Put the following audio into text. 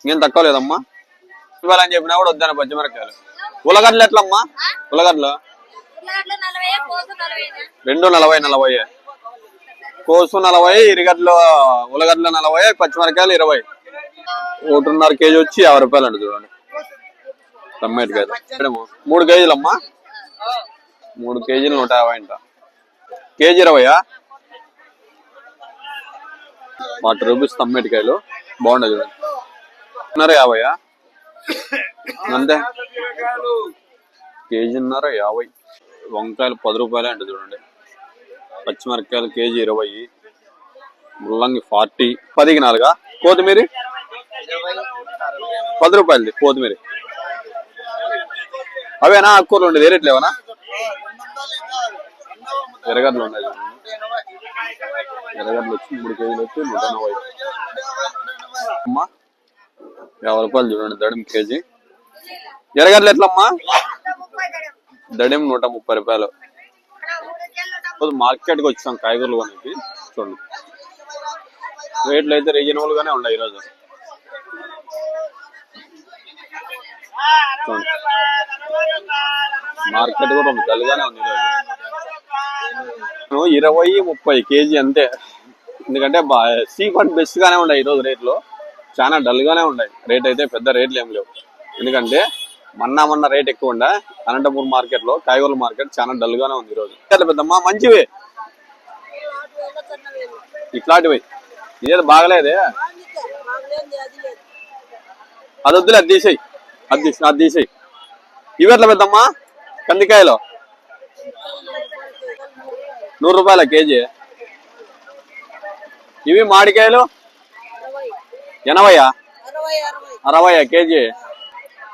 ఇంకేం తక్కువ లేదమ్మా. ఇవ్వాలని చెప్పినా కూడా వద్దాను పచ్చిమిరకాయలు. ఉల్లగడ్డలు ఎట్లమ్మా? ఉల్లగడ్డలు 240 కోసు 40, ఇరిగడ్డలు ఉల్లగడ్డలు 40, పచ్చిమిరకాయలు 20. 1.5 కేజీ వచ్చి 50 రూపాయలు అండి. చూడండి టమాటకాయలు 3 కేజీలమ్మా. 3 కేజీలు 150 అంట. కేజీ 20. 40 రూపీస్ టమాటకాయలు బాగుండదు. చూడండి 50 అంతే. కేజీన్నర 50. వంకాయలు 10 రూపాయలే అంట. చూడండి పచ్చిమిరకాయలు కేజీ 20, ముల్లంగి 40. 10కి 4. కొత్తిమీర 10 రూపాయలది కొత్తిమీర. అవేనా ఆకుకూరలు ఉండేది రేట్లేవనా? ఎర్రగడ్డలు ఉన్నాయి. ఎర్రగడ్డలు వచ్చి 3 కేజీలు వచ్చి 140 అమ్మా. 50 రూపాయలు చూడండి దడిం కేజీ. ఎర్రగడ్డలు ఎట్లమ్మా? దడిం 130 రూపాయలు. మార్కెట్కి వచ్చాం కాయగూరలు కొనేకి. చూడండి రేట్లు అయితే రీజనబుల్ గానే ఉన్నాయి ఈరోజు. మార్కెట్ కూడా డల్గానే ఉంది ఈరోజు. 20-30 కేజీ అంతే. ఎందుకంటే చీప్ అండ్ బెస్ట్ గానే ఉన్నాయి ఈరోజు రేట్లు. చాలా డల్ గానే ఉన్నాయి. రేట్ అయితే పెద్ద రేట్లు ఏం లేవు. ఎందుకంటే మొన్న రేట్ ఎక్కువ ఉండే. అనంతపూర్ మార్కెట్ లో కాయగూరల మార్కెట్ చాలా డల్ గానే ఉంది ఈరోజు. పెద్దమ్మా మంచివి ఇట్లాంటివి. ఇదేదో బాగలేదే. అది వద్దులే, అది తీసేయి. అది తీసేయి. ఇవి ఎట్లా పెద్దమ్మా? కందికాయలు 100 రూపాయల కేజీ. ఇవి మామిడికాయలు 80, 60 కేజీ.